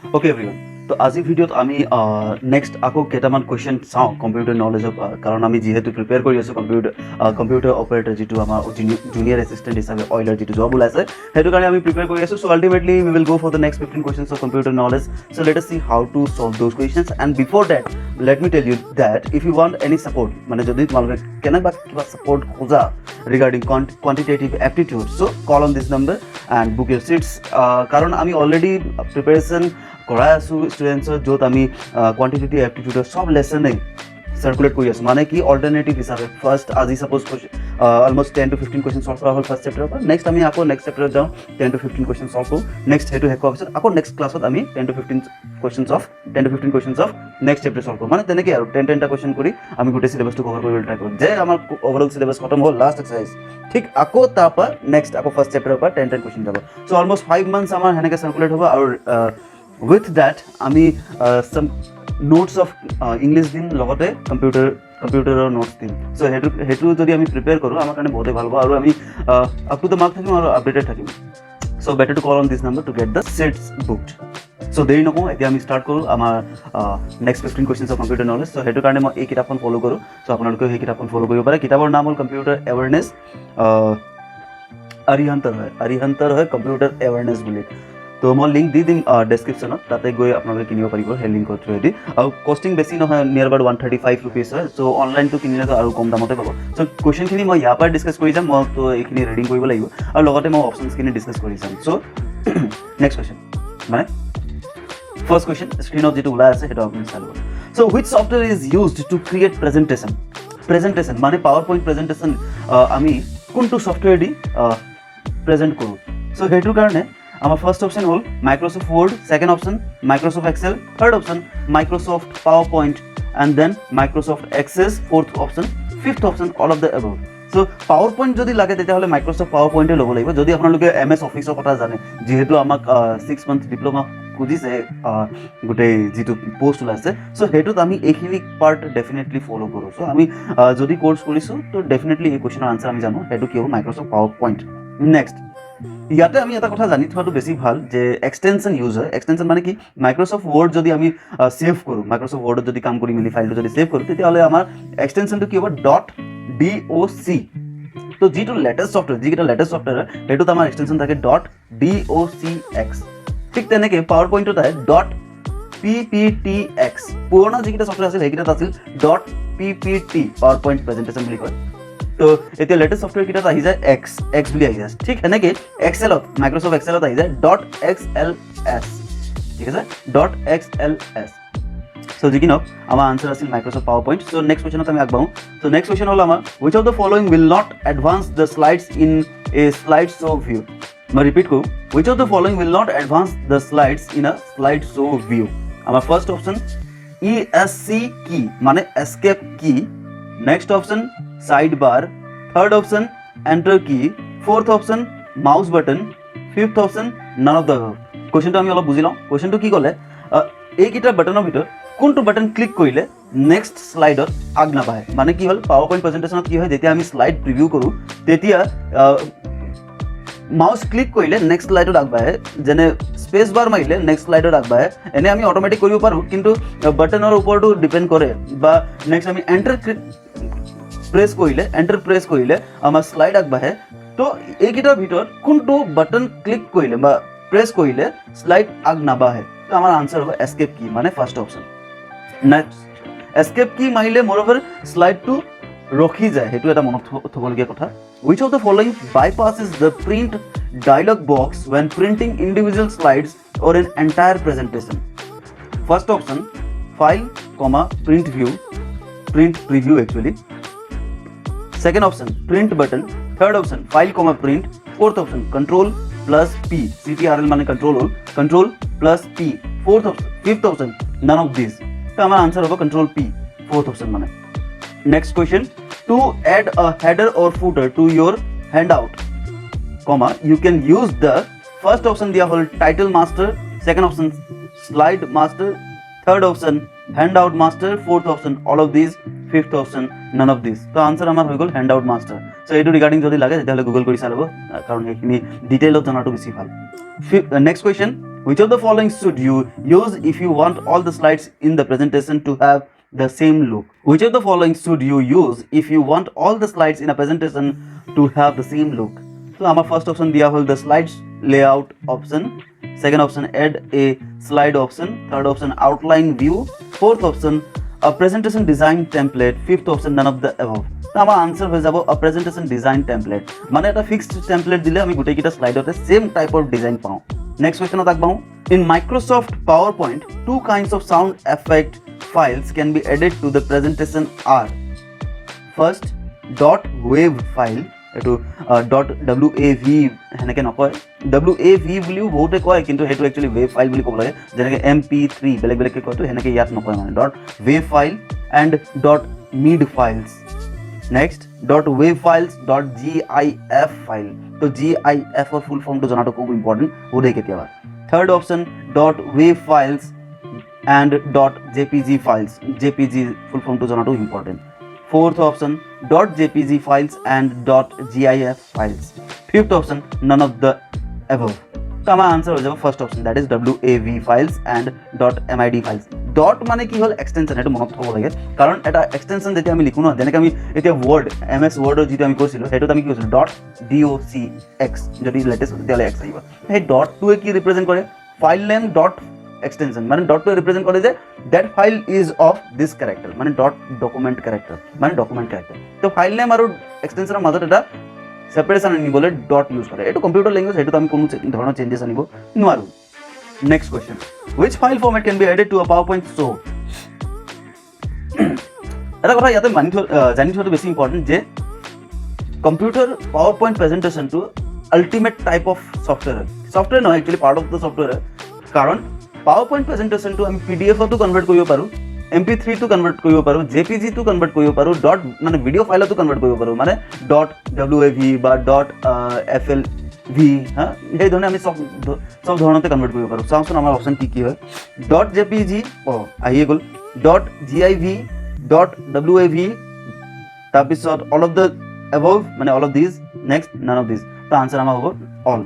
Okay everyone, तो আজি ভিডিঅ'ত আমি নেক্সট আকৌ কেইটামান কুৱেশ্যন চাওঁ কম্পিউটাৰ নলেজৰ, কাৰণ আমি যিহেতু প্ৰিপেয়াৰ কৰি আছোঁ কম্পিউটাৰ অপাৰেটৰ, যিটো আমাৰ জুনিয়ৰ এছিষ্টেণ্ট হিচাপে অইলাৰ যিটো জব ওলাইছে, সেইটো কাৰণে আমি প্ৰিপেয়াৰ কৰি আছোঁ। So' ultimately we will go' for the next 15 questions of computer knowledge. So' let us see how to solve those questions. And before that let me tell you that if you want any support, মানে যদি তোমালোকে কেনেবা কিবা support খোজা regarding quantitative aptitude, so call on this number and book your seats. কাৰণ আমি already preparation কৰাই আছোঁ ষ্টুডেণ্টছৰ, য'ত আমি কোৱান্টিটেটিভ এপ্টিটিউডৰ চব লেচনেই চাৰ্কুলেট কৰি আছোঁ। মানে কি অল্টাৰনেটিভ হিচাপে ফাৰ্ষ্ট আজি suppose almost 10 to 15 question solve কৰা হ'ল ফাৰ্ষ্ট চেপ্টাৰৰ পৰা। নেক্সট আমি আকৌ নেক্সট চেপ্টাৰত যাওঁ, 10 to 15 কুৱেশ্যন চল্ভ কৰোঁ। নেক্সট সেইটো শেষ হোৱাৰ পিছত আকৌ নেক্সট ক্লাছত আমি 10 to 15 questions of next chapter solve কৰোঁ। মানে তেনেকৈ আৰু 10টা কুৱেশ্যন কৰি আমি গোটেই চিলেবাছটো কভাৰ কৰিবলৈ ট্ৰাই কৰোঁ। যে আমাৰ অভাৰঅল চিলেবাছ খতম হ'ল লাষ্ট এক্সাৰচাইজ, ঠিক আকৌ তাৰপৰা নেক্সট আকৌ ফাৰ্ষ্ট চেপ্টাৰৰ পৰা 10 কুৱেশ্যন যাব। চ' অলমষ্ট 5 months আমাৰ সেনেকৈ চাৰ্কুলেট হ'ব। আৰু উইথ ডেট আমি চাম নোটছ অফ ইংলিছ দিম, লগতে কম্পিউটাৰৰ নোটছ দিম। চ' সেইটো যদি আমি প্ৰিপেয়াৰ কৰোঁ আমাৰ কাৰণে বহুতেই ভাল হ'ব, আৰু আমি আপ টু দ্য মাৰ্ক থাকিম আৰু আপডেটেড থাকিম। So' better to call on this number to get the seats booked. So' দেৰি নকওঁ, এতিয়া আমি ষ্টাৰ্ট কৰোঁ আমাৰ next 15 questions of computer knowledge. So' সেইটো কাৰণে মই এই কিতাপখন ফ'ল' কৰোঁ। চ' আপোনালোকেও সেই কিতাপখন ফ'ল' কৰিব পাৰে। কিতাপৰ নাম হ'ল কম্পিউটাৰ এৱাৰনেছ, আৰিহান্তৰ হয় কম্পিউটাৰ এৱাৰনেছ বুলি। তো মই লিংক দি দিম ডেছক্ৰিপশ্যনত, তাতে গৈ আপোনালোকে কিনিব পাৰিব সেই লিংকৰ থ্ৰুৱেদি। আৰু কষ্টিং বেছি নহয়, নিয়াৰ এবাউট 135 rupees হয়। চ' অনলাইনটো কিনিলেতো আৰু কম দামতে পাব। চ' কুৱেশ্যনখিনি মই ইয়াৰ পৰাই ডিছকাছ কৰি যাম, মই তো এইখিনি ৰিডিং কৰিব লাগিব, আৰু লগতে মই অপশ্যনছখিনি ডিছকাছ কৰি যাম। চ' নেক্সট কুৱেশ্যন, মানে ফাৰ্ষ্ট কুৱেশ্যন স্ক্ৰীনত যিটো ওলাই আছে সেইটো আপুনি চাই ল'ব। So' which software is used to create presentation মানে পাৱাৰ পইণ্ট প্ৰেজেণ্টেশ্যন আমি কোনটো ছফ্টৱেৰ দি প্ৰেজেণ্ট কৰোঁ। চ' সেইটোৰ কাৰণে আমাৰ ফাৰ্ষ্ট অপশ্যন হ'ল Microsoft Word, second option Microsoft Excel, third option Microsoft PowerPoint, and then Microsoft Access, fourth option, fifth option all of the above. So' PowerPoint যদি লাগে তেতিয়াহ'লে Microsoft power পইণ্টে ল'ব লাগিব। যদি আপোনালোকে MS অফিচৰ কথা জানে, যিহেতু আমাক 6 month ডিপ্ল'মা খুজিছে গোটেই যিটো পষ্ট ওলাইছে, চ' সেইটোত আমি এইখিনি পাৰ্ট ডেফিনেটলি ফ'ল' কৰোঁ। চ' আমি যদি কৰ্চ কৰিছোঁ তো ডেফিনেটলি এই কুৱেশ্যনৰ আনচাৰ আমি জানো, সেইটো কি হ'ব মাইক্ৰ'ছফ্ট পাৱাৰ পইণ্ট। নেক্সট ইয়াতে আমি এটা কথা জানি থোৱাটো বেছি ভাল যে এক্সটেনশ্যন ইউজ হয়। এক্সটেনশ্যন মানে কি, মাইক্ৰ'ছফ্ট ৱৰ্ড যদি আমি ছেভ কৰোঁ, মাইক্ৰ'ছফ্ট ৱৰ্ডত যদি কাম কৰি মেলি ফাইলটো যদি ছেভ কৰোঁ, তেতিয়াহ'লে আমাৰ এক্সটেনশ্যনটো কি হ'ব .doc। তো যিটো লেটেষ্ট ছফ্টৱেৰ, যিকেইটা লেটেষ্ট ছফ্টৱেৰ হয় সেইটোত আমাৰ এক্সটেনশ্যন থাকে .docx। ঠিক তেনেকৈ পাৱাৰ পইণ্টত আহে .pptx। পুৰণা যিকেইটা ছফ্টৱেৰ আছিল সেইকেইটাত আছিল .ppt, পাৱাৰ পইণ্ট প্ৰেজেণ্টেশ্যন বুলি কয়। তো এতিয়া লেটেষ্ট ছফ্টৱেৰ কেইটাত আহি যায় এক্স বুলি আহি যায়। ঠিক সেনেকৈ এক্সেলত, মাইক্ৰ'ছফ্ট এক্সেলত আহি যায় .xls। ঠিক আছে, .xls। চ' যি কি নহওক আমাৰ আনচাৰ আছিল মাইক্ৰ'ছফ্ট পাৱাৰ পইণ্ট। চ' নেক্সট কুৱেশ্যনত আমি আগবাঢ়োঁ। চ' নেক্সট কুৱেশ্যন হ'ল আমাৰ which of the following will not advance the slides in a slide show' view. মই ৰিপিট কৰোঁ, which of the following will not advance the slides in a slide show' view. আমাৰ first option ESC কি মানে escape কি, next option side বাৰ, third option enter কি, fourth option mouse button, fifth option none of the above. কুৱেশ্যনটো আমি অলপ বুজি লওঁ। কুৱেশ্যনটো কি ক'লে, এইকেইটা বাটনৰ ভিতৰত কোনটো বাটন ক্লিক কৰিলে নেক্সট শ্লাইডত আগ নাবাঢ়ে। মানে কি হ'ল, পাৱাৰ পইণ্ট প্ৰেজেণ্টেশ্যনত কি হয়, যেতিয়া আমি শ্লাইড প্ৰিভিউ কৰোঁ তেতিয়া মাউচ ক্লিক কৰিলে নেক্সট শ্লাইডত আগবাঢ়ে, যেনে স্পেচ বাৰ মাৰিলে নেক্সট শ্লাইডত আগবাঢ়ে। এনে আমি অট'মেটিক কৰিব পাৰোঁ, কিন্তু বাটনৰ ওপৰতো ডিপেণ্ড কৰে। বা নেক্সট আমি এণ্টাৰ প্ৰেছ কৰিলে আমাৰ শ্লাইড আগবাঢ়ে। তো এইকেইটাৰ ভিতৰত কোনটো বাটন ক্লিক কৰিলে বা প্ৰেছ কৰিলে শ্লাইড আগ নাবাঢ়ে। তো আমাৰ আনচাৰ হ'ব এস্কেপ কি, মানে ফাৰ্ষ্ট অপশ্যন। নেক্সট এস্কেপ কি মাৰিলে মোৰঅভাৰ শ্লাইডটো ৰখি যায়, সেইটো এটা মনত থ'বলগীয়া কথা। Which of the following bypasses the print dialog box when printing individual slides or an entire presentation? First option file, print view, print preview actually. Second option print button, third option file, print, fourth option control plus P, CTRL মানে control plus P, fifth option none of these. তো আমার answer হবে control P, fourth option মানে। Next question, to add a header or footer to your handout, you can use the first option দিয়া হল title master, second option slide master, third option handout master, fourth option all of these, fifth option none of these. তো answer আমার হৈ গ'ল handout master. So এইটো regarding যদি লাগে তেতিয়াহ'লে Google কৰি চাই ল'ব, কাৰণ সেইখিনি ডিটেইলত জনাটো বেছি ভাল। Next question, which of the following should you use if you want all the slides in the presentation to have the same look? Which of the following should you use if you want all the slides in a presentation to have the same look? So our first option দিয়া হল the slides layout option, second option add a slide option, third option outline view, fourth option a presentation design template, fifth option none of the above. তো আমার answer হয়ে যাব a presentation design template, মানে একটা fixed template দিলে আমি গোটেইকেইটা স্লাইডতে same type of design পাওঁ। Next কোয়েশ্চনত আগবাঢ়ো। In Microsoft PowerPoint, two kinds of sound effect files can be added to the presentation are first .wav file, এইটো .wav সেনেকৈ নকয়, WAV বুলিও বহুতে কয় কিন্তু সেইটো একচুৱেলি ৱেভ ফাইল বুলি ক'ব লাগে, যেনেকৈ MP3 বেলেগ বেলেগকৈ কয়তো সেনেকৈ ইয়াত নকয় মানে .wav file and .mid files. Next .wav files .gif file, তো GIF ৰ ফুল ফৰ্মটো জনাটো খুব ইম্পৰ্টেণ্ট বুধে কেতিয়াবা। Third option .wav files and .jpg files, JPG full form to জনাটো important. Fourth option .jpg files and .gif files. Fifth option none of the above. তো আমার answer হয়ে যাবে first option, that is WAV files and .mid files. Dot মানে কি হ'ল extension, সেইটো মনত থ'ব লাগে কাৰণ এটা এক্সটেনশন যেতিয়া আমি লিখোঁ ন, যেনেকৈ আমি এতিয়া ৱৰ্ড MS ৱৰ্ডৰ যিটো আমি কৈছিলোঁ সেইটোত আমি কি কৈছিলোঁ .docx, যদি লেটেষ্ট তেতিয়াহ'লে এক্স আহিব। সেই ডটটোৱে কি ৰিপ্ৰেজেণ্ট কৰে, ফাইল নেম ডট এক্সটেনশন, মানে ডটটোৱে ৰিপ্ৰেজেণ্ট কৰে যে that file is of this character, মানে ডট ডকুমেণ্ট কেৰেক্টাৰ, মানে ডকুমেণ্ট কেৰেক্টাৰ। তো ফাইল নেম আৰু এক্সটেনশনৰ মাজত এটা সেপাৰেশন আনিবলৈ ডট ইউজ কৰে, এইটো কম্পিউটাৰ লেংগুৱেজ, সেইটোত আমি কোনো ধৰণৰ চেঞ্জেছ আনিব নোৱাৰোঁ। Next question, which file format can be added to a PowerPoint show? এটা কথা ইয়াতে জানি থোৱাটো বেছি ইম্পৰ্টেণ্ট যে কম্পিউটাৰ PowerPoint প্ৰেজেণ্টেশ্যনটো আল্টিমেট টাইপ অফ ছফ্টৱেৰ নহয়, actually part of the software, কাৰণ PowerPoint প্ৰেজেণ্টেশ্যনটো আমি PDF-তো কনভাৰ্ট কৰিব পাৰোঁ, MP3 কনভাৰ্ট কৰিব পাৰোঁ, JPG-তো কনভাৰ্ট কৰিব পাৰোঁ, ডট মানে ভিডিঅ' ফাইলতো কনভাৰ্ট কৰিব পাৰোঁ, মানে .wav বা .flv, হ্যাঁ সেই ধৰণে আমি সব ধৰণতে কনভাৰ্ট কৰিব পাৰোঁ। চাওঁচোন আমাৰ অপশ্যন কি কি হয়। .jpg আহিয়ে গ'ল, .giv, .wav, তাৰপিছত অল অফ দ্য এভভ মানে all of these, next none of these, তো আনসাৰ আমাৰ হ'ব all.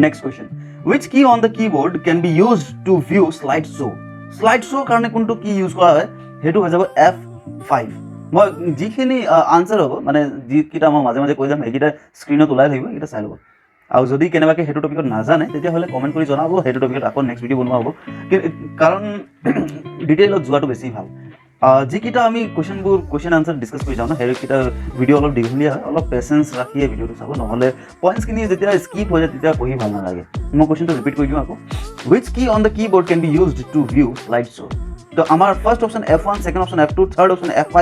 Next question, which key on the keyboard can be used to view slide show? slide show কাৰণে কোনটো কি ইউজ কৰা হয় সেইটো হৈ যাব F5। মই যিখিনি আনসাৰ হ'ব মানে যিকেইটা মই মাজে মাজে কৈ যাম সেইকেইটা স্ক্ৰীণত ওলাই থাকিব, এইকেইটা চাই ল'ব। আৰু যদি কেনেবাকৈ সেইটো টপিকত নাজানে তেতিয়াহ'লে কমেণ্ট কৰি জনাব, সেইটো টপিকত আকৌ নেক্সট ভিডিঅ' বনোৱা হ'ব, কাৰণ ডিটেইলত যোৱাটো বেছি ভাল। যিকেইটা আমি কুৱেশ্যন আনচাৰ ডিছকাছ কৰি যাওঁ ন, সেইকেইটা ভিডিঅ' অলপ দীঘলীয়া হয়, অলপ পেচেঞ্চ ৰাখিয়ে ভিডিঅ'টো চাব, নহ'লে পইণ্টছখিনি যেতিয়া স্কিপ হৈ যায় তেতিয়া পঢ়ি ভাল নালাগে। মই কুৱেশ্যনটো ৰিপিট কৰি দিওঁ আকৌ, which key on the keyboard can be used to view slide show? তো আমাৰ first option F1, second option F2, third option F5,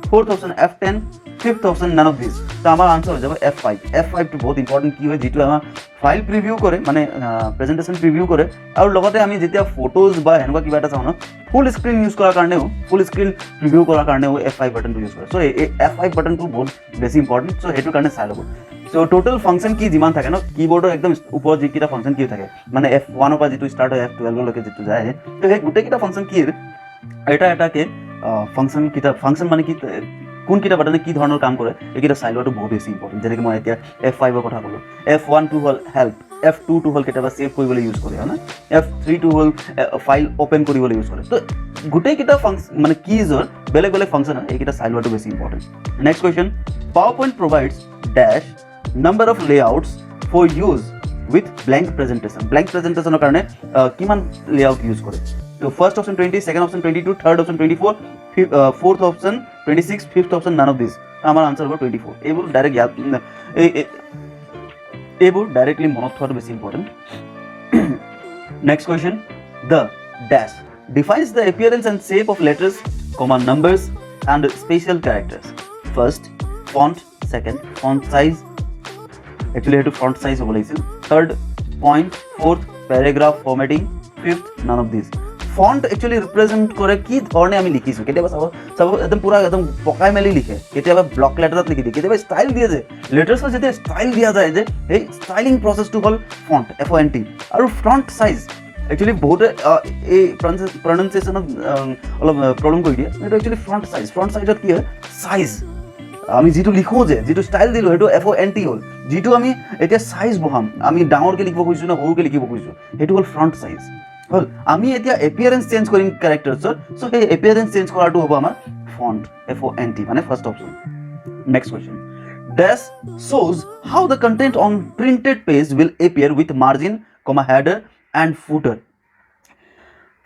fourth option F10, fifth option none of দিছ। তো আমাৰ আনচাৰ হৈ যাব F5। F5টো বহুত ইম্পৰ্টেণ্ট কি হয়, যিটো আমাৰ ফাইল প্ৰিভিউ কৰে, মানে প্ৰেজেণ্টেশ্যন প্ৰিভিউ কৰে, আৰু লগতে আমি যেতিয়া ফটোজ বা সেনেকুৱা কিবা এটা চাওঁ ন, ফুল স্ক্ৰীণ ইউজ কৰাৰ কাৰণেও, ফুল স্ক্ৰীণ প্ৰিভিউ কৰাৰ কাৰণেও F5 বাটনটো ইউজ কৰে। চ' এই F5 বাটনটো বহুত বেছি ইম্পৰ্টেণ্ট, চ' সেইটো কাৰণে চাই ল'ব। চ' টোটেল ফাংচন কি যিমান থাকে ন, কিবৰ্ডৰ একদম ওপৰত যিকেইটা ফাংচন কি থাকে, মানে F1ৰ পৰা যিটো ষ্টাৰ্ট হয় F12লৈকে যিটো যায়, তো সেই গোটেইকেইটা ফাংচন কি এটাকে ফাংচন মানে কি, কোনকেইটা বাটনে কি ধৰণৰ কাম কৰে এইকেইটা চাই লোৱাটো বহুত বেছি ইম্পৰ্টেণ্ট। যেনেকৈ মই এতিয়া F5ৰ কথা ক'লোঁ, F1টো হ'ল হেল্প, F2টো হ'ল কেতিয়াবা ছেভ কৰিবলৈ ইউজ কৰে, হয় না, F3টো হ'ল ফাইল অ'পেন কৰিবলৈ ইউজ কৰে। তো গোটেইকেইটা ফাংচন মানে কিজৰ বেলেগ বেলেগ ফাংচন হয়, এইকেইটা চাই লোৱাটো বেছি important. Next question, PowerPoint provides dash number of layouts for use with blank presentation. blank প্ৰেজেণ্টেশ্যনৰ কাৰণে কিমান লেআউট ইউজ কৰে? তো first option 20, second option 22, third option 24, fourth option 26, fifth option none of this. আমাৰ আনচাৰ হ'ব 24। এইবোৰ directly মনত থোৱাটো বেছি important. Next question, the dash defines the appearance and shape of letters, numbers and special characters. First, font. Second, font size. Actually, I have to font size হ'ব লাগিছিল। Third, point. Fourth, paragraph formatting. Fifth, none of these. Font actually represent কৰে কি ধৰণে আমি লিখিছোঁ। কেতিয়াবা চাব একদম পূৰা একদম পকাই মেলি লিখে, কেতিয়াবা ব্লক লেটাৰত লিখি দিয়ে, কেতিয়াবা ষ্টাইল দিয়ে যে লেটাৰ্ছত যেতিয়া ষ্টাইল দিয়া যায় যে সেই ষ্টাইলিং প্ৰচেছটো হ'ল ফন্ট, FONT। আৰু ফ্ৰণ্ট চাইজ একচুৱেলি বহুতে এই প্ৰনাউন্সিয়েশ্যনত অলপ প্ৰব্লেম কৰি দিয়ে, সেইটো একচুৱেলি ফ্ৰণ্ট চাইজ। ফ্ৰণ্ট চাইজত কি হয়, চাইজ আমি যিটো লিখোঁ যে যিটো ষ্টাইল দিলোঁ সেইটো FONT হ'ল। যিটো আমি এতিয়া চাইজ বহাম, আমি ডাঙৰকৈ লিখিব খুজিছোঁ নে সৰুকৈ লিখিব খুজিছোঁ, সেইটো হ'ল ফ্ৰণ্ট চাইজ হ'ল। আমি এতিয়া এপিয়াৰেঞ্চ চেঞ্জ কৰিম কেৰেক্টাৰ্ছৰ, চ' সেই এপিয়াৰেঞ্চ চেঞ্জ কৰাটো হ'ব আমাৰ ফন্ট FONT মানে first option. Next question, dash shows how the content on printed page will appear with margin, header and footer.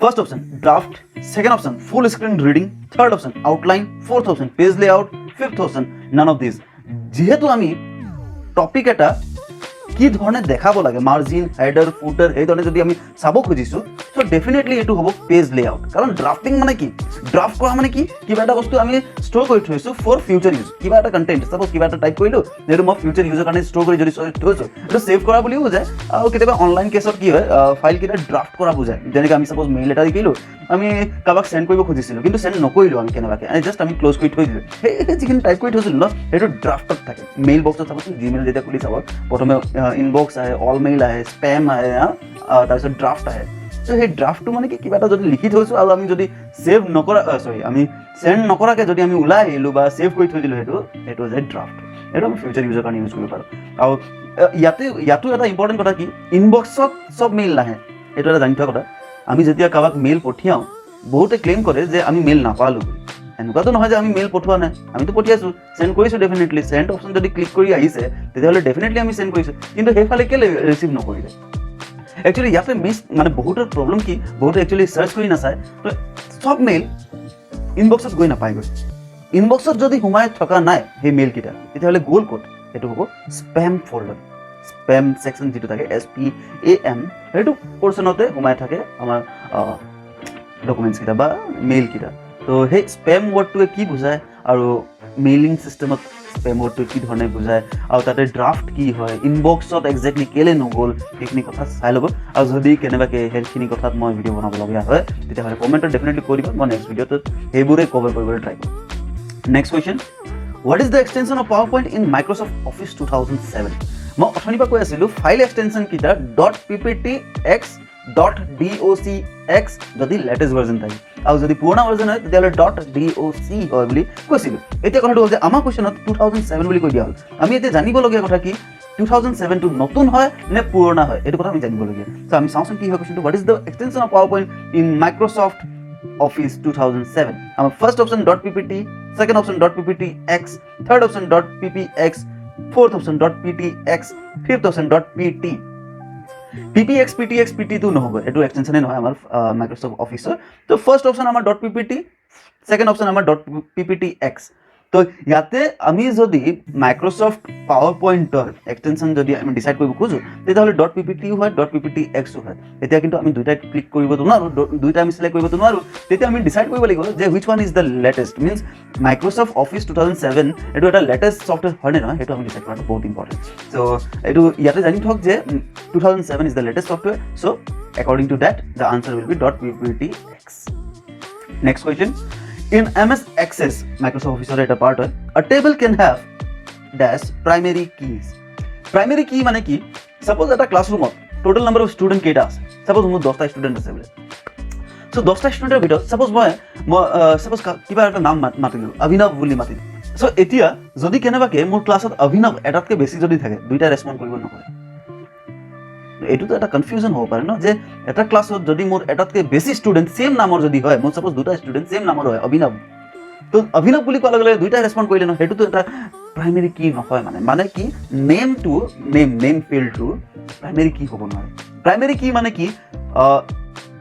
First option draft, second option full screen reading, third option outline, fourth option page layout, fifth option none of these. যেহেতু আমি topic এটা কি ধৰণে দেখাব লাগে, margin, header, ফুটাৰ, এই ধৰণে যদি আমি চাব খুজিছোঁ, চ' ডেফিনেটলি এইটো হ'ব পেজ লেআউট। কাৰণ ড্ৰাফটিং মানে কি, ড্ৰাফট কৰা মানে কি, কিবা এটা বস্তু আমি ষ্ট'ৰ কৰি থৈছোঁ ফৰ ফিউচাৰ ইউজ। কিবা এটা কণ্টেণ্ট, চাপ'জ কিবা এটা টাইপ কৰিলোঁ, যিহেতু মই ফিউচাৰ ইউজৰ কাৰণে ষ্ট'ৰ কৰি যদি থৈছোঁ, এইটো ছেভ কৰা বুলিও বুজায়। আৰু কেতিয়াবা অনলাইন কেছত কি হয়, ফাইলকেইটা ড্ৰাফট কৰা বুজায়। যেনেকৈ আমি চাপ'জ মেইল এটা লিখিলোঁ, আমি কাৰোবাক চেণ্ড কৰিব খুজিছিলোঁ, কিন্তু চেণ্ড নকৰিলোঁ আমি কেনেবাকৈ, জাষ্ট আমি ক্ল'জ কৰি থৈ দিলোঁ। সেই যিখিনি টাইপ কৰি থৈছিলোঁ ন, সেইটো ড্ৰাফটত থাকে। মেইল বক্সত চাবচোন, জিমেইল যেতিয়া খুলি চাব, প্ৰথমে ইনবক্স আহে, অল মেইল আহে, স্পেম আহে, তাৰপিছত ড্ৰাফট আহে। চ' সেই ড্ৰাফটটো মানে কি, কিবা এটা যদি লিখি থৈছোঁ আৰু আমি যদি ছেভ নকৰা, আমি চেণ্ড নকৰাকৈ যদি আমি ওলাই আহিলোঁ বা ছেভ কৰি থৈ দিলোঁ, সেইটো হৈছে ড্ৰাফট। সেইটো আমি ফিউচাৰ ইউজৰ কাৰণে ইউজ কৰিব পাৰোঁ। আৰু ইয়াতো এটা ইম্পৰ্টেণ্ট কথা কি, ইনবক্সত চব মেইল নাহে, এইটো এটা জানি থোৱা কথা। আমি যেতিয়া কাৰোবাক মেইল পঠিয়াওঁ, বহুতে ক্লেইম কৰে যে আমি মেইল নাপালোঁ বুলি। এনেকুৱাতো নহয় যে আমি মেইল পঠোৱা নাই, আমিতো পঠিয়াইছোঁ, চেণ্ড কৰিছোঁ ডেফিনেটলি। চেণ্ড অপশ্যন যদি ক্লিক কৰি আহিছে, তেতিয়াহ'লে ডেফিনেটলি আমি চেণ্ড কৰিছোঁ, কিন্তু সেইফালে কেলৈ ৰিচিভ নকৰিলে। একচুৱেলি ইয়াতে মানে বহুতৰ প্ৰব্লেম কি, বহুতে একচুৱেলি চাৰ্চ কৰি নাচায়, তো চব মেইল ইনবক্সত গৈ নাপায়গৈ। ইনবক্সত যদি সোমাই থকা নাই সেই মেইলকেইটা, তেতিয়াহ'লে গ'ল ক'ত, সেইটো হ'ব স্পেম ফল্ডাৰ। স্পেম ছেকশ্যন যিটো থাকে, SPAM, সেইটো পৰ্চনতে সোমাই থাকে আমাৰ ডকুমেণ্টছকেইটা বা মেইলকেইটা। তো সেই স্পেম ৱৰ্ডটোৱে কি বুজায় আৰু মেইলিং ছিষ্টেমত স্পেম ৱৰ্ডটোৱে কি ধৰণে বুজায় আৰু তাতে ড্ৰাফট কি হয়, ইনবক্সত একজেক্টলি কেলৈ নগ'ল, সেইখিনি কথা চাই ল'ব। আৰু যদি কেনেবাকৈ সেইখিনি কথাত মই ভিডিঅ' বনাবলগীয়া হয়, তেতিয়াহ'লে কমেণ্টত ডেফিনেটলি কৈ দিব, মই নেক্সট ভিডিঅ'টোত সেইবোৰে কভাৰ কৰিবলৈ ট্ৰাই কৰিম। Next question, what is the extension of PowerPoint in Microsoft Office 2007? মই অথনিৰ পৰা কৈ আছিলোঁ ফাইল এক্সটেনশ্যনকেইটা .pptx, .docx যদি লেটেষ্ট ভাৰ্জন থাকে, আৰু যদি পুৰণা ভাৰ্জন হয় তেতিয়াহ'লে .doc হয় বুলি কৈছিলোঁ। এতিয়া কথাটো হ'ল যে আমাৰ কুৱেশ্যনত 2007 বুলি কৈ দিয়া হ'ল। আমি এতিয়া জানিবলগীয়া কথা কি, 2007টো নতুন হয় নে পুৰণা হয়, এইটো কথা আমি জানিবলগীয়া। চ' আমি চাওঁচোন কি হয় কুৱেশ্যনটো, what is the extension of PowerPoint in Microsoft Office 2007? আমাৰ first option .ppt, second option .pptx, third option .ppx, fourth option .ptx, fifth option .pt. PTটো নহ'ব, এইটো এক্সটেনশ্যনে নহয় আমাৰ মাইক্ৰ'ছফ্ট অফিচৰ। তো ফাৰ্ষ্ট অপশ্যন আমাৰ .ppt, ছেকেণ্ড অপশ্যন আমাৰ .pptx। তো ইয়াতে আমি যদি মাইক্ৰ'ছফ্ট পাৱাৰ পইণ্টৰ এক্সটেনশ্যন যদি আমি ডিচাইড কৰিব খোজোঁ, তেতিয়াহ'লে .pptও হয়, .pptxও হয়। এতিয়া কিন্তু আমি দুইটাই ক্লিক কৰিবতো নোৱাৰোঁ, দুইটা আমি চিলেক্ট কৰিবতো নোৱাৰোঁ। তেতিয়া আমি ডিচাইড কৰিব লাগিব যে which one is the latest, means Microsoft office 2007 এইটো এটা লেটেষ্ট ছফ্টৱেৰ হয়নে নহয়, সেইটো আমি ডিচাইড কৰাটো বহুত ইম্পৰ্টেণ্ট। চ' এইটো ইয়াতে জানি থওক যে 2007 is the latest software, so according to that the answer will be .pptx. Next question, in MS Access Microsoft Office এটা part হয়, a table can have dash primary keys. Primary key মানে কি, suppose এটা ক্লাছৰুমত total number of student কেইটা আছে, suppose মোৰ 10টা student আছে বোলে। চ' 10টা ষ্টুডেণ্টৰ ভিতৰত suppose মই কিবা এটা নাম মাতিলোঁ, অভিনৱ বুলি মাতিলোঁ। চ' এতিয়া যদি কেনেবাকৈ মোৰ ক্লাছত অভিনৱ এটাতকৈ বেছি যদি থাকে, দুইটা ৰেচপণ্ড কৰিব নকৰে, এইটোতো এটা কনফিউজন হ'ব পাৰে ন, যে এটা ক্লাছত যদি মোৰ এটাতকৈ বেছি ষ্টুডেণ্ট ছেম নামৰ যদি হয়, মোৰ চাপ'জ দুটা ষ্টুডেণ্ট ছেম নামৰ হয় অভিনৱ, তো অভিনৱ বুলি কোৱাৰ লগে লগে দুইটাই ৰেচপণ্ড কৰিলে ন, সেইটোতো এটা প্ৰাইমেৰী কি নহয়। মানে কি, নেম ফিল্ডটো প্ৰাইমেৰী কি হ'ব নোৱাৰে। প্ৰাইমেৰী কি মানে কি,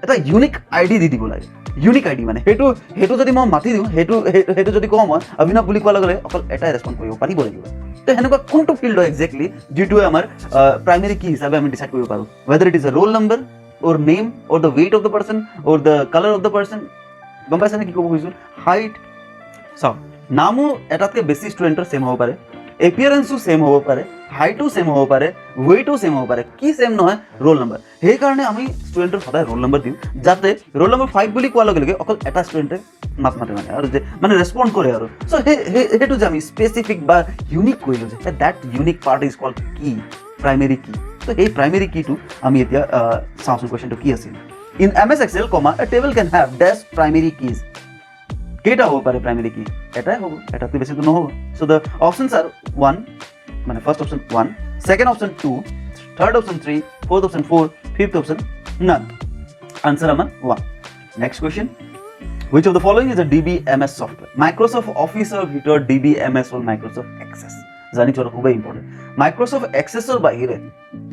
এটা ইউনিক ID দি দিব লাগে। ইউনিক ID মানে সেইটো যদি মই মাতি দিওঁ, সেইটো যদি কওঁ মই অভিনৱ বুলি কোৱাৰ লগে লগে অকল এটাই ৰেচপণ্ড কৰিব পাৰিব লাগিব। তো সেনেকুৱা কোনটো ফিল্ড হয় একজেক্টলি যিটোৱে আমাৰ প্ৰাইমেৰী কি হিচাপে আমি ডিচাইড কৰিব পাৰোঁ, whether it is a roll number or name or the weight of the person or the colour of the person. গম পাইছেনে কি ক'ব খুজিছোঁ? হাইট, চাওক নামো এটাতকৈ বেছি ষ্টুডেণ্টৰ ছেম হ'ব পাৰে, এপিয়াৰেঞ্চো ছেম হ'ব পাৰে, হাইটো ছেম হ'ব পাৰে, ৱেইটো ছেম হ'ব পাৰে, কি ছেম নহয়, ৰোল নম্বৰ। সেইকাৰণে আমি ষ্টুডেণ্টৰ সদায় ৰোল নম্বৰ দিওঁ, যাতে ৰোল নম্বৰ 5 বুলি কোৱাৰ লগে লগে অকল এটা ষ্টুডেণ্টে মাতে আৰু যে মানে ৰেচপণ্ড কৰে আৰু। চ' সেইটো যে আমি স্পেচিফিক বা ইউনিক কৰিলোঁ যে that unique part is called key, primary key. ত' সেই প্ৰাইমেৰী কিটো আমি এতিয়া চাওঁচোন কুৱেশ্যনটো কি আছিল। In MS Excel, a table can have dash primary keys. কেইটা হ'ব পাৰে প্ৰাইমেৰী কি? এটাই হ'ব, এটাতকৈ বেছিটো নহ'ব। চ' দ্য অপশ্যনছ আৰ 1, মানে first option 1, second option 2, third option 3, fourth option 4, fifth option none. Answer আমার 1. Next question, which of the following is a DBMS software? Microsoft অফিসৰ ভিতৰত DBMS হ'ল মাইক্ৰোসফট এক্সেস। জানি থোৱাটো খুবেই ইম্পৰ্টেণ্ট। মাইক্ৰোসফট এক্সেসৰ বাহিৰে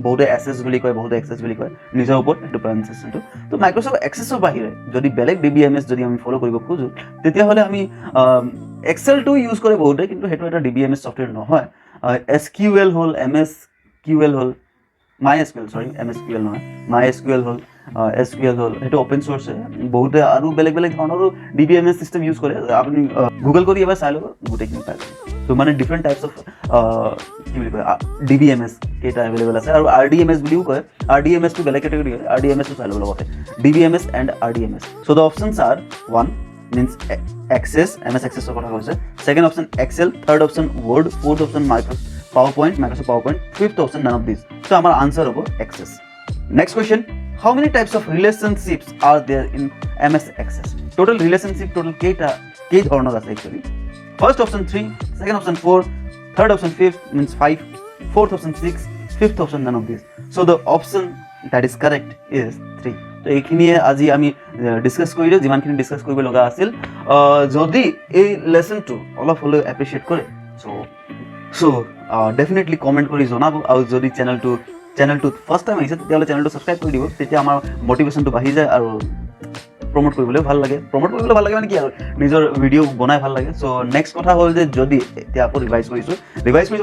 বহুতে এসএস বুলি কয়, বহুতে এক্সেস বুলি কয়, নিজৰ ওপৰত এইটো প্ৰনাউন্সিয়েশ্যনটো। তো মাইক্ৰোসফট এক্সেসৰ বাহিৰে যদি বেলেগ DBMS যদি আমি ফলো কৰিব খোজো, তেতিয়াহ'লে আমি এক্সেলটো ইউজ কৰে বহুতে, কিন্তু সেইটো এটা DBMS ছফ্টৱেৰ নহয়। SQL হ'ল, MSQL হ'ল, MySQL, সরি MSQL নহয়, MySQL হ'ল, SQL হ'ল, সেইটো অপেন সোর্স বহুতে আৰু বেলেগ বেলেগ ধৰণৰো DBMS সিস্টেম ইউজ কৰে। আপুনি গুগল কৰি এবাৰ চাই ল'ব, গোটেইখিনি পাই যাব। তো মানে ডিফাৰেন্ট টাইপস অফ কি বুলি কয় DBMS কেইটা এভেইলেবল আছে, আৰু RDMS বুলিও কয়। RDMS টো বেলেগ কেটেগৰী হয়, RDMS টো চাই ল'ব লগতে, DBMS and RDMS। So' the options are 1 means Access, MS Access ৰ কথা কৈছে, second option Excel, third option Word, fourth option Microsoft PowerPoint, fifth option none of these. So our answer hobo Access. Next question, how many types of relationships are there in MS Access? Total relationship total kei dhoroner ase actually. First option 3, second option 4, third option 5 means 5, fourth option 6, fifth option none of these. So the option that is correct is 3. তো এইখিনিয়ে আজি আমি discuss কৰিলোঁ, যিমানখিনি discuss কৰিব লগা আছিল। যদি এই লেসনটো অলপ হ'লেও এপ্ৰিচিয়েট কৰে, চ' ডেফিনেটলি কমেণ্ট কৰি জনাব। আৰু যদি চেনেলটো ফাৰ্ষ্ট টাইম আহিছে তেতিয়াহ'লে চেনেলটো ছাবস্ক্ৰাইব কৰি দিব, তেতিয়া আমাৰ মটিভেশ্যনটো বাঢ়ি যায় আৰু প্ৰমোট কৰিবলৈ ভাল লাগে মানে কি আৰু নিজৰ ভিডিঅ' বনাই ভাল লাগে। চ' নেক্সট কথা হ'ল যে যদি এতিয়া আকৌ ৰিভাইজ কৰিছোঁ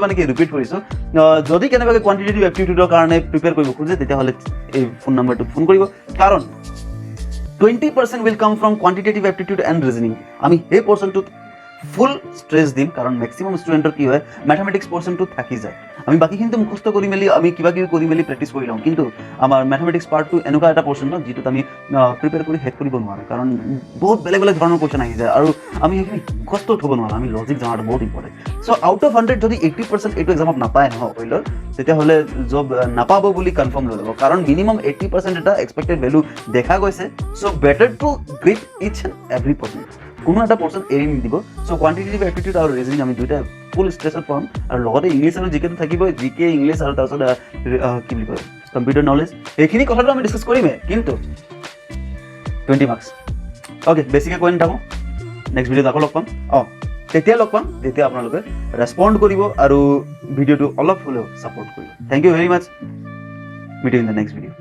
মানে কি ৰিপিট কৰিছোঁ, যদি কেনেবাকৈ কোৱান্টিটেটিভ এপ্টিটিউডৰ কাৰণে প্ৰিপেয়াৰ কৰিব খোজে তেতিয়াহ'লে এই ফোন নম্বৰটোত ফোন কৰিব, কাৰণ 20% will come from quantitative aptitude and reasoning. আমি সেই পৰ্চনটোত ফুল স্ট্ৰেছ দিম, কাৰণ মেক্সিমাম ষ্টুডেণ্টৰ কি হয় মেথমেটিক্স পৰ্চনটো থাকি যায়। আমি বাকীখিনিতো মুখস্থ কৰি মেলি আমি কিবা কিবি কৰি মেলি প্ৰেক্টিছ কৰি লওঁ, কিন্তু আমাৰ মেথমেটিক্স পাৰ্টটো এনেকুৱা এটা পৰ্চন ন যিটোত আমি প্ৰিপেয়াৰ কৰি শেষ কৰিব নোৱাৰোঁ, কাৰণ বহুত বেলেগ বেলেগ ধৰণৰ কুৱেশ্যন আহি যায় আৰু আমি সেইখিনি মুখস্থ থ'ব নোৱাৰোঁ। আমি লজিক জনাটো বহুত ইম্পৰ্টেণ্ট। চ' আউট অফ 100 যদি 80% এইটো এক্সামত নাপায় নহয় অইলৰ, তেতিয়াহ'লে জব নাপাব বুলি কনফাৰ্ম লৈ ল'ব, কাৰণ মিনিমাম 80% এটা এক্সপেক্টেড ভেলু দেখা গৈছে। So' better to grip each and every percent, কোনো এটা পৰ্চন এৰি নিদিব। চ' কোৱান্টিটেটিভ এপ্টিটিউড আৰু ৰিজনিং আমি দুইটা ফুল ষ্ট্ৰেছত পাম, আৰু লগতে ইংলিছ আৰু জিকেটো থাকিবই, জিকে ইংলিছ আৰু তাৰপিছত কি বুলি কয় কম্পিউটাৰ নলেজ। এইখিনি কথাটো আমি ডিছকাছ কৰিমেই, কিন্তু 20 মাৰ্কছ। অ'কে, বেছিকৈ কৈ নাথাকোঁ, নেক্সট ভিডিঅ'ত আকৌ লগ পাম। তেতিয়া লগ পাম যেতিয়া আপোনালোকে ৰেছপণ্ড কৰিব আৰু ভিডিঅ'টো অলপ হ'লেও ছাপোৰ্ট কৰিব। Thank you very much, meet you in the next video'.